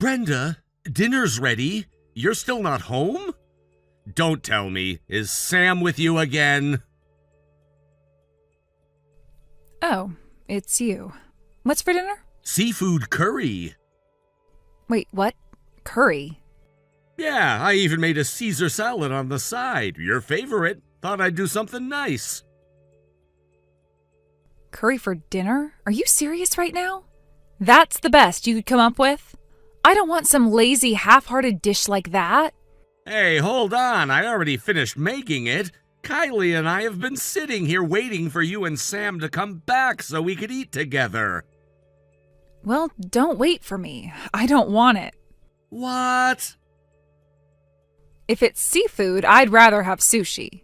Brenda, dinner's ready. You're still not home? Don't tell me. Is Sam with you again? Oh, it's you. What's for dinner? Seafood curry. Wait, what? Curry? Yeah, I even made a Caesar salad on the side. Your favorite. Thought I'd do something nice. Curry for dinner? Are you serious right now? That's the best you could come up with? I don't want some lazy, half-hearted dish like that. Hey, hold on. I already finished making it. Kylie and I have been sitting here waiting for you and Sam to come back so we could eat together. Well, don't wait for me. I don't want it. What? If it's seafood, I'd rather have sushi.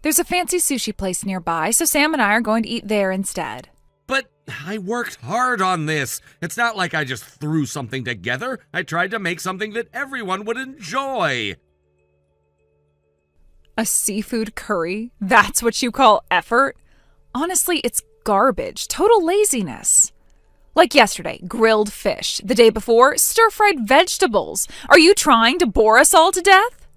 There's a fancy sushi place nearby, so Sam and I are going to eat there instead. But I worked hard on this. It's not like I just threw something together. I tried to make something that everyone would enjoy. A seafood curry? That's what you call effort? Honestly, it's garbage. Total laziness. Like yesterday, grilled fish. The day before, stir-fried vegetables. Are you trying to bore us all to death?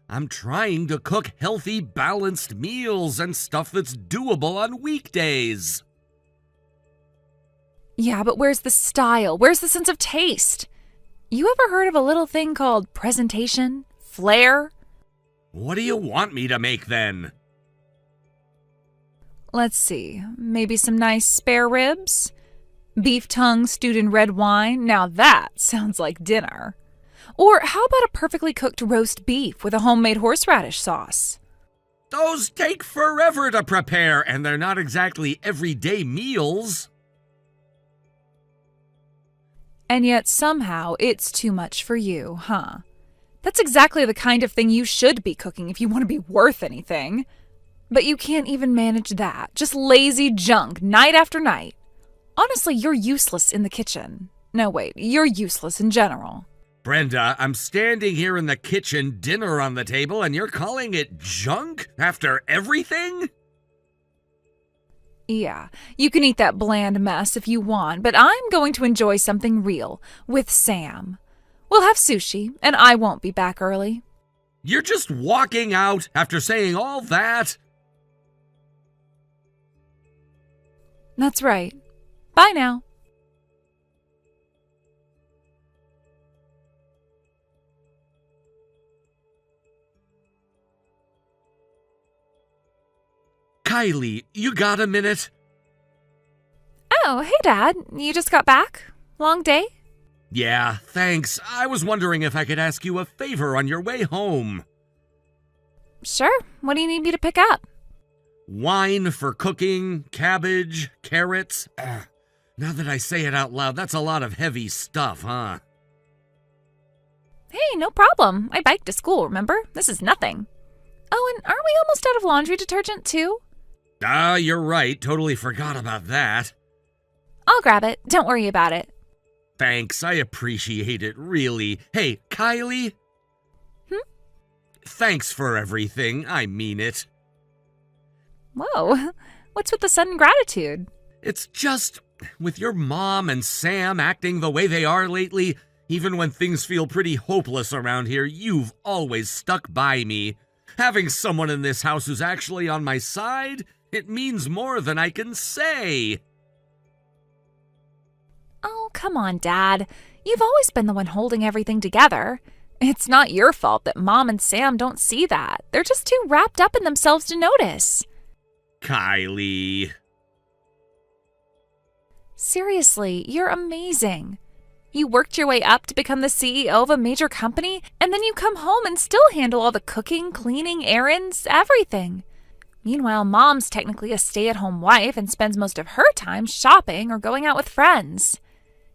I'm trying to cook healthy, balanced meals and stuff that's doable on weekdays. Yeah, but where's the style? Where's the sense of taste? You ever heard of a little thing called presentation? Flair? What do you want me to make then? Let's see. Maybe some nice spare ribs? Beef tongue stewed in red wine? Now that sounds like dinner. Or how about a perfectly cooked roast beef with a homemade horseradish sauce? Those take forever to prepare, and they're not exactly everyday meals. And yet somehow it's too much for you, huh? That's exactly the kind of thing you should be cooking if you want to be worth anything. But you can't even manage that. Just lazy junk, night after night. Honestly, you're useless in the kitchen. No, wait, you're useless in general. Brenda, I'm standing here in the kitchen, dinner on the table, and you're calling it junk after everything? Yeah, you can eat that bland mess if you want, but I'm going to enjoy something real with Sam. We'll have sushi, and I won't be back early. You're just walking out after saying all that? That's right. Bye now. Kylie, you got a minute? Oh, hey, Dad. You just got back? Long day? Yeah, thanks. I was wondering if I could ask you a favor on your way home. Sure. What do you need me to pick up? Wine for cooking, cabbage, carrots. Now that I say it out loud, that's a lot of heavy stuff, huh? Hey, no problem. I biked to school, remember? This is nothing. Oh, and aren't we almost out of laundry detergent, too? You're right. Totally forgot about that. I'll grab it. Don't worry about it. Thanks. I appreciate it, really. Hey, Kylie? Thanks for everything. I mean it. Whoa. What's with the sudden gratitude? It's just, with your mom and Sam acting the way they are lately, even when things feel pretty hopeless around here, you've always stuck by me. Having someone in this house who's actually on my side, it means more than I can say. Oh, come on, Dad. You've always been the one holding everything together. It's not your fault that Mom and Sam don't see that. They're just too wrapped up in themselves to notice. Kylie. Seriously, you're amazing. You worked your way up to become the CEO of a major company, and then you come home and still handle all the cooking, cleaning, errands, everything. Meanwhile, Mom's technically a stay-at-home wife and spends most of her time shopping or going out with friends.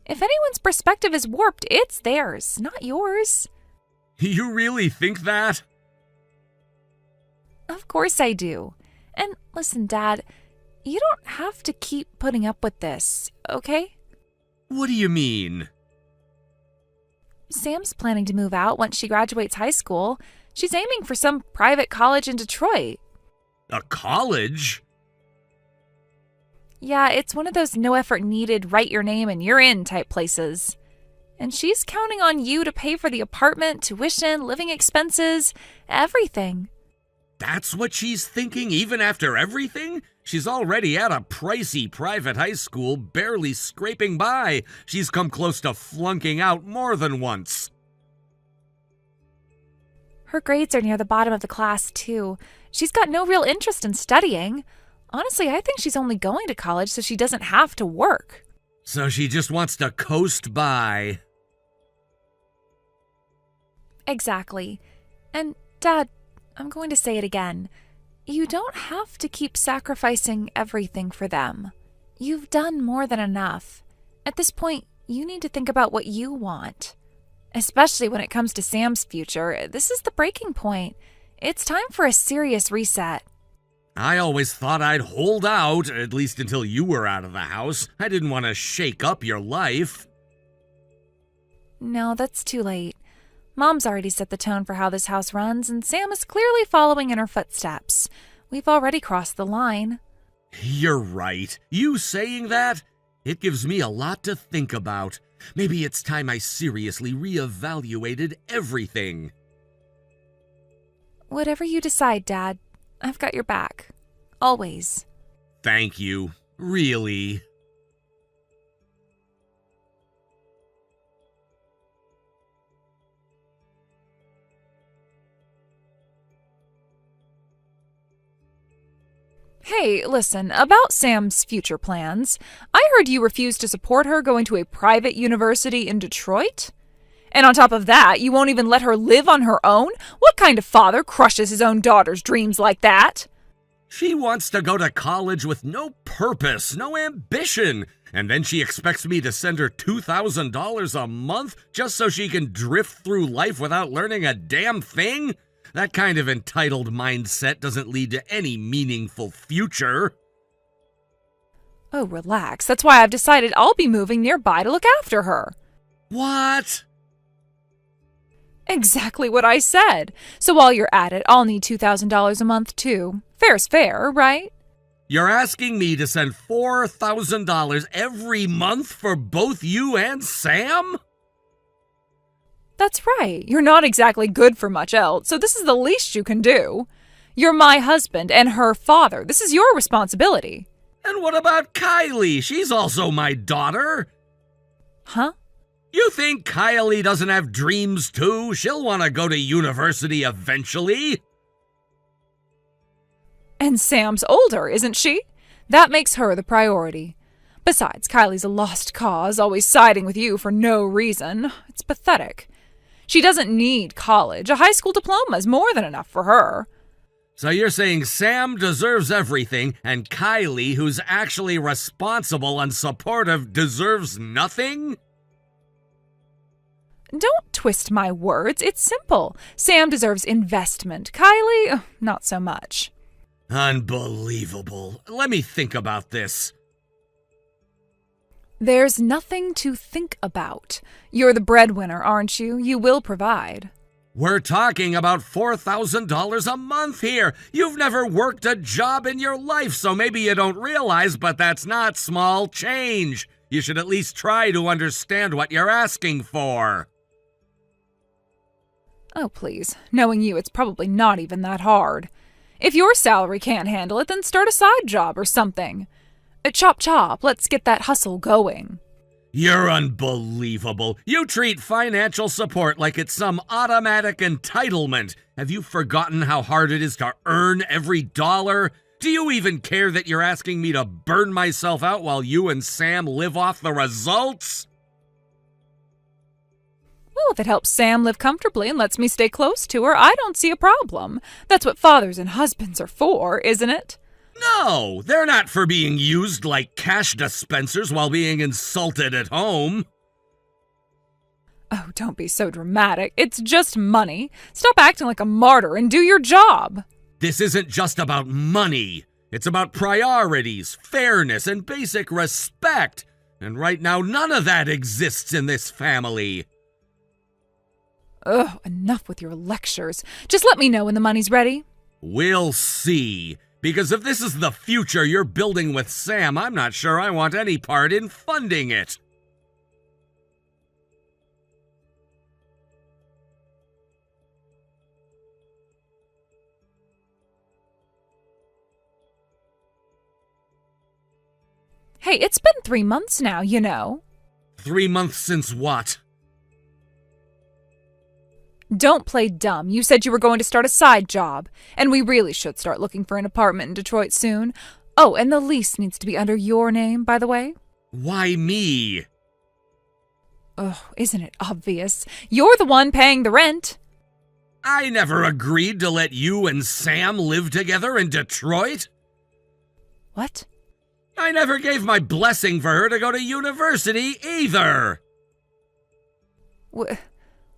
If anyone's perspective is warped, it's theirs, not yours. You really think that? Of course I do. And listen, Dad, you don't have to keep putting up with this, okay? What do you mean? Sam's planning to move out once she graduates high school. She's aiming for some private college in Detroit. A college? Yeah, it's one of those no effort needed, write your name and you're in type places. And she's counting on you to pay for the apartment, tuition, living expenses, everything. That's what she's thinking even after everything? She's already at a pricey private high school, barely scraping by. She's come close to flunking out more than once. Her grades are near the bottom of the class, too. She's got no real interest in studying. Honestly, I think she's only going to college so she doesn't have to work. So she just wants to coast by. Exactly. And, Dad, I'm going to say it again. You don't have to keep sacrificing everything for them. You've done more than enough. At this point, you need to think about what you want. Especially when it comes to Sam's future, this is the breaking point. It's time for a serious reset. I always thought I'd hold out, at least until you were out of the house. I didn't want to shake up your life. No, that's too late. Mom's already set the tone for how this house runs, and Sam is clearly following in her footsteps. We've already crossed the line. You're right. You saying that? It gives me a lot to think about. Maybe it's time I seriously reevaluated everything. Whatever you decide, Dad, I've got your back. Always. Thank you. Really. Hey, listen, about Sam's future plans, I heard you refused to support her going to a private university in Detroit? And on top of that, you won't even let her live on her own? What kind of father crushes his own daughter's dreams like that? She wants to go to college with no purpose, no ambition, and then she expects me to send her $2,000 a month just so she can drift through life without learning a damn thing? That kind of entitled mindset doesn't lead to any meaningful future. Oh, relax. That's why I've decided I'll be moving nearby to look after her. What? Exactly what I said. So while you're at it, I'll need $2,000 a month too. Fair's fair, right? You're asking me to send $4,000 every month for both you and Sam? That's right. You're not exactly good for much else, so this is the least you can do. You're my husband and her father. This is your responsibility. And what about Kylie? She's also my daughter. Huh? You think Kylie doesn't have dreams too? She'll want to go to university eventually. And Sam's older, isn't she? That makes her the priority. Besides, Kylie's a lost cause, always siding with you for no reason. It's pathetic. She doesn't need college. A high school diploma is more than enough for her. So you're saying Sam deserves everything, and Kylie, who's actually responsible and supportive, deserves nothing? Don't twist my words. It's simple. Sam deserves investment. Kylie, not so much. Unbelievable. Let me think about this. There's nothing to think about. You're the breadwinner, aren't you? You will provide. We're talking about $4,000 a month here. You've never worked a job in your life, so maybe you don't realize, but that's not small change. You should at least try to understand what you're asking for. Oh, please. Knowing you, it's probably not even that hard. If your salary can't handle it, then start a side job or something. Chop chop, let's get that hustle going. You're unbelievable. You treat financial support like it's some automatic entitlement. Have you forgotten how hard it is to earn every dollar? Do you even care that you're asking me to burn myself out while you and Sam live off the results? Well, if it helps Sam live comfortably and lets me stay close to her, I don't see a problem. That's what fathers and husbands are for, isn't it? No, they're not for being used like cash dispensers while being insulted at home. Oh, don't be so dramatic. It's just money. Stop acting like a martyr and do your job. This isn't just about money. It's about priorities, fairness, and basic respect. And right now, none of that exists in this family. Ugh, enough with your lectures. Just let me know when the money's ready. We'll see. Because if this is the future you're building with Sam, I'm not sure I want any part in funding it. Hey, it's been 3 months now, you know. 3 months since what? Don't play dumb. You said you were going to start a side job, and we really should start looking for an apartment in Detroit soon. Oh, and the lease needs to be under your name, by the way. Why me? Oh, isn't it obvious? You're the one paying the rent. I never agreed to let you and Sam live together in Detroit. What? I never gave my blessing for her to go to university either. What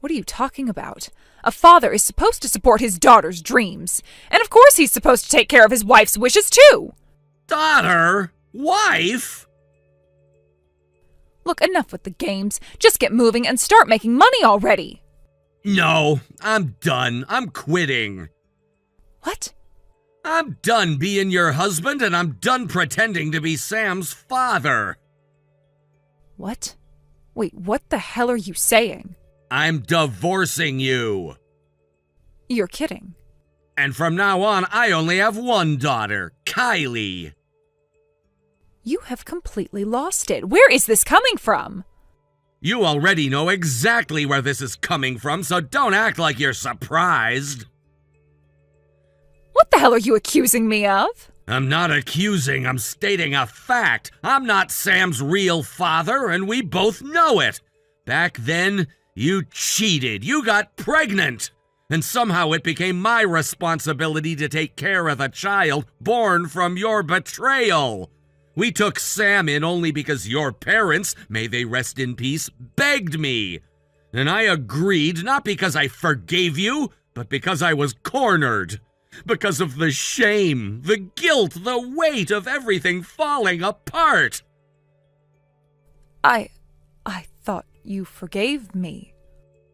are you talking about? A father is supposed to support his daughter's dreams. And of course he's supposed to take care of his wife's wishes too. Daughter? Wife? Look, enough with the games. Just get moving and start making money already. No, I'm done. I'm quitting. What? I'm done being your husband, and I'm done pretending to be Sam's father. What? Wait, what the hell are you saying? I'm divorcing you. You're kidding. And from now on, I only have one daughter, Kylie. You have completely lost it. Where is this coming from? You already know exactly where this is coming from, so don't act like you're surprised. What the hell are you accusing me of? I'm not accusing, I'm stating a fact. I'm not Sam's real father, and we both know it. Back then, you cheated. You got pregnant. And somehow it became my responsibility to take care of the child born from your betrayal. We took Sam in only because your parents, may they rest in peace, begged me. And I agreed not because I forgave you, but because I was cornered. Because of the shame, the guilt, the weight of everything falling apart. I thought you forgave me.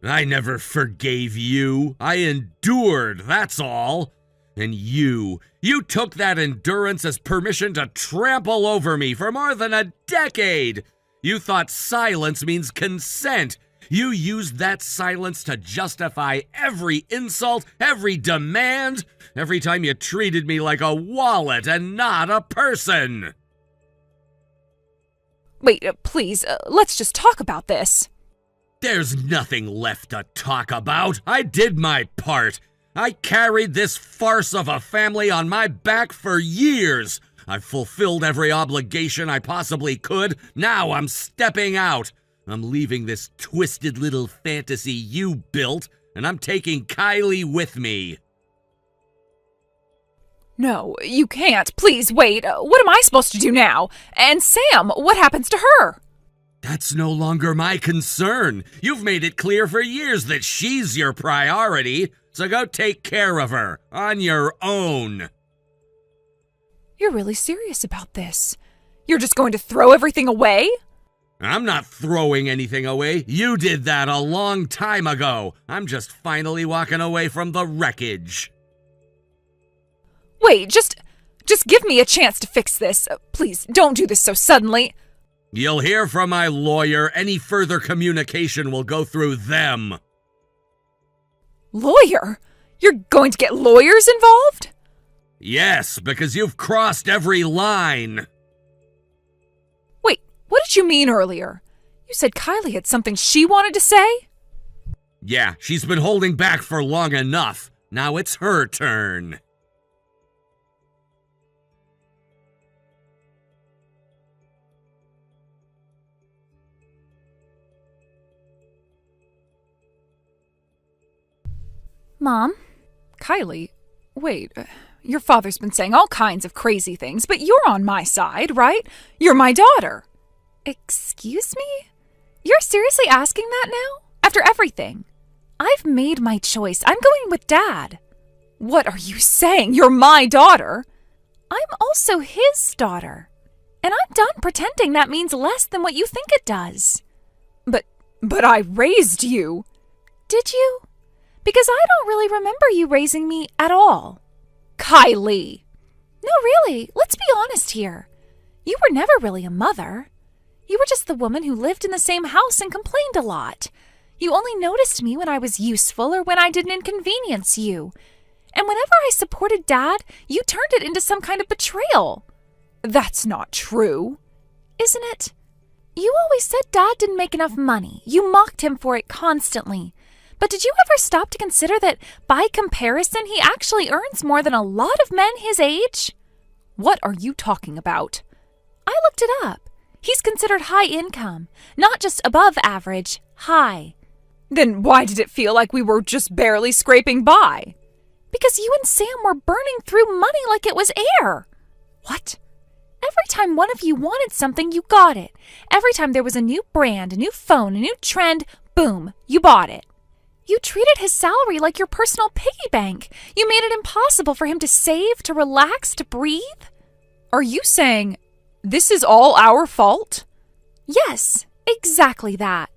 I never forgave you. I endured, that's all. And you took that endurance as permission to trample over me for more than a decade. You thought silence means consent. You used that silence to justify every insult, every demand, every time you treated me like a wallet and not a person. Wait, please, let's just talk about this. There's nothing left to talk about. I did my part. I carried this farce of a family on my back for years. I've fulfilled every obligation I possibly could. Now I'm stepping out. I'm leaving this twisted little fantasy you built, and I'm taking Kylie with me. No, you can't. Please, wait. What am I supposed to do now? And Sam, what happens to her? That's no longer my concern. You've made it clear for years that she's your priority, so go take care of her on your own. You're really serious about this? You're just going to throw everything away? I'm not throwing anything away. You did that a long time ago. I'm just finally walking away from the wreckage. Wait, just give me a chance to fix this. Please, don't do this so suddenly. You'll hear from my lawyer. Any further communication will go through them. Lawyer? You're going to get lawyers involved? Yes, because you've crossed every line. Wait, what did you mean earlier? You said Kylie had something she wanted to say? Yeah, she's been holding back for long enough. Now it's her turn. Mom? Kylie? Wait, your father's been saying all kinds of crazy things, but you're on my side, right? You're my daughter. Excuse me? You're seriously asking that now? After everything? I've made my choice. I'm going with Dad. What are you saying? You're my daughter? I'm also his daughter. And I'm done pretending that means less than what you think it does. But I raised you. Did you? Because I don't really remember you raising me at all. Kylie! No, really, let's be honest here. You were never really a mother. You were just the woman who lived in the same house and complained a lot. You only noticed me when I was useful or when I didn't inconvenience you. And whenever I supported Dad, you turned it into some kind of betrayal. That's not true. isn't it? You always said Dad didn't make enough money. You mocked him for it constantly. But did you ever stop to consider that, by comparison, he actually earns more than a lot of men his age? What are you talking about? I looked it up. He's considered high income, not just above average, high. Then why did it feel like we were just barely scraping by? Because you and Sam were burning through money like it was air. What? Every time one of you wanted something, you got it. Every time there was a new brand, a new phone, a new trend, boom, you bought it. You treated his salary like your personal piggy bank. You made it impossible for him to save, to relax, to breathe. Are you saying this is all our fault? Yes, exactly that.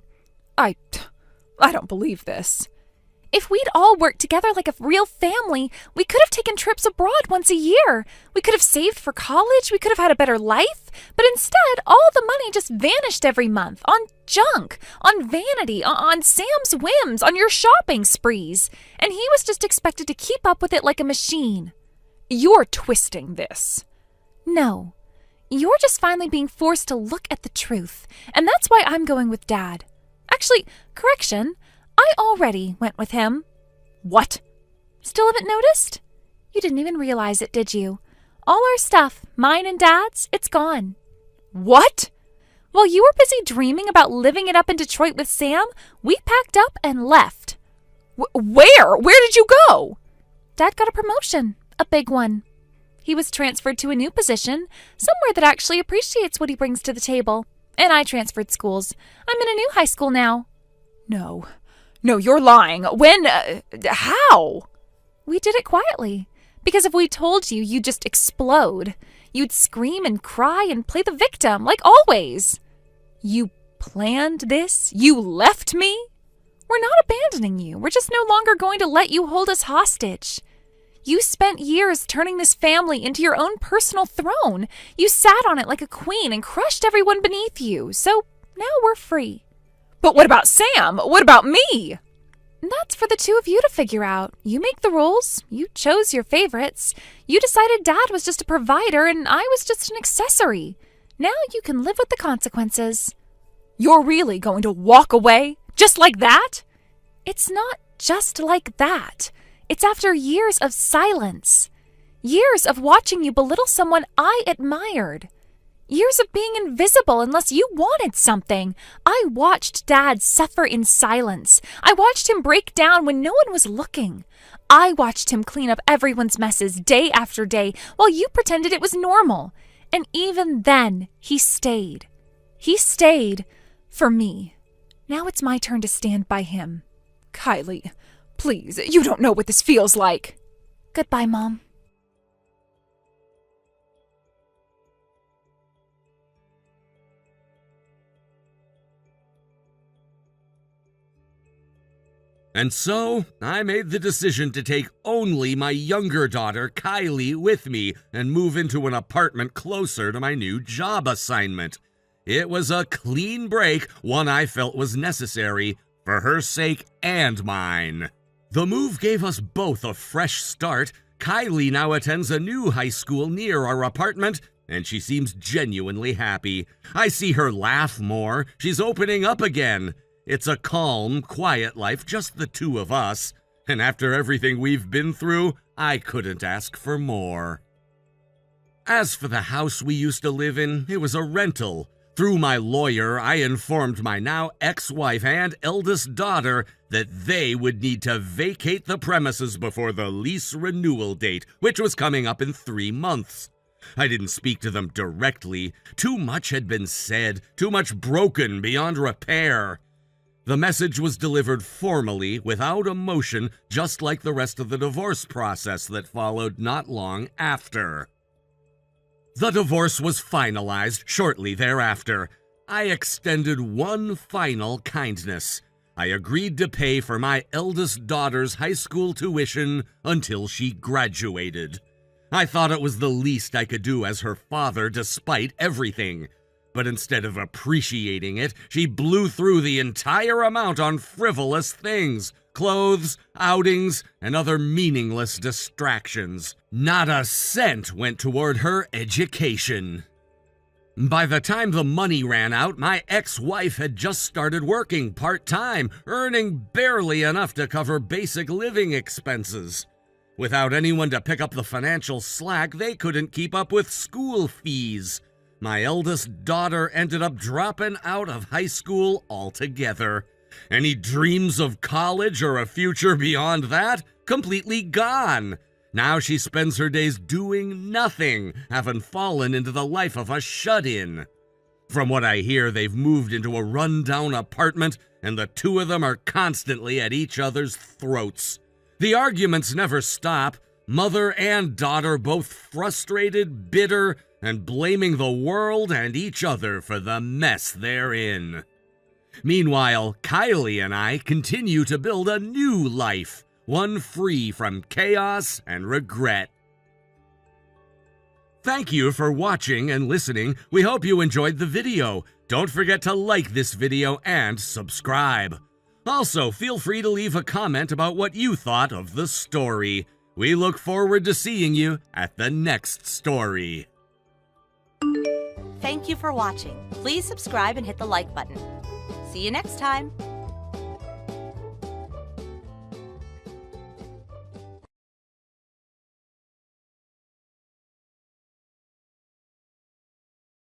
I don't believe this. If we'd all worked together like a real family, we could have taken trips abroad once a year. We could have saved for college. We could have had a better life. But instead, all the money just vanished every month on junk, on vanity, on Sam's whims, on your shopping sprees. And he was just expected to keep up with it like a machine. You're twisting this. No. You're just finally being forced to look at the truth. And that's why I'm going with Dad. Actually, correction. I already went with him. What? Still haven't noticed? You didn't even realize it, did you? All our stuff, mine and Dad's, it's gone. What? While you were busy dreaming about living it up in Detroit with Sam, we packed up and left. Where? Where did you go? Dad got a promotion, a big one. He was transferred to a new position, somewhere that actually appreciates what he brings to the table. And I transferred schools. I'm in a new high school now. No, you're lying. When? How? We did it quietly. Because if we told you, you'd just explode. You'd scream and cry and play the victim, like always. You planned this? You left me? We're not abandoning you. We're just no longer going to let you hold us hostage. You spent years turning this family into your own personal throne. You sat on it like a queen and crushed everyone beneath you. So now we're free. But what about Sam? What about me? That's for the two of you to figure out. You make the rules. You chose your favorites. You decided Dad was just a provider and I was just an accessory. Now you can live with the consequences. You're really going to walk away? Just like that? It's not just like that. It's after years of silence. Years of watching you belittle someone I admired. Years of being invisible unless you wanted something. I watched Dad suffer in silence. I watched him break down when no one was looking. I watched him clean up everyone's messes day after day while you pretended it was normal. And even then, he stayed. He stayed for me. Now it's my turn to stand by him. Kylie, please, you don't know what this feels like. Goodbye, Mom. And so, I made the decision to take only my younger daughter, Kylie, with me and move into an apartment closer to my new job assignment. It was a clean break, one I felt was necessary for her sake and mine. The move gave us both a fresh start. Kylie now attends a new high school near our apartment, and she seems genuinely happy. I see her laugh more. She's opening up again. It's a calm, quiet life, just the two of us. And after everything we've been through, I couldn't ask for more. As for the house we used to live in, it was a rental. Through my lawyer, I informed my now ex-wife and eldest daughter that they would need to vacate the premises before the lease renewal date, which was coming up in 3 months. I didn't speak to them directly. Too much had been said, too much broken beyond repair. The message was delivered formally, without emotion, just like the rest of the divorce process that followed not long after. The divorce was finalized shortly thereafter. I extended one final kindness. I agreed to pay for my eldest daughter's high school tuition until she graduated. I thought it was the least I could do as her father despite everything. But instead of appreciating it, she blew through the entire amount on frivolous things, clothes, outings, and other meaningless distractions. Not a cent went toward her education. By the time the money ran out, my ex-wife had just started working part-time, earning barely enough to cover basic living expenses. Without anyone to pick up the financial slack, they couldn't keep up with school fees. My eldest daughter ended up dropping out of high school altogether. Any dreams of college or a future beyond that? Completely gone. Now she spends her days doing nothing, having fallen into the life of a shut-in. From what I hear, they've moved into a run-down apartment, and the two of them are constantly at each other's throats. The arguments never stop, mother and daughter both frustrated, bitter, and blaming the world and each other for the mess they're in. Meanwhile, Kylie and I continue to build a new life, one free from chaos and regret. Thank you for watching and listening. We hope you enjoyed the video. Don't forget to like this video and subscribe. Also, feel free to leave a comment about what you thought of the story. We look forward to seeing you at the next story. Thank you for watching. Please subscribe and hit the like button. See you next time.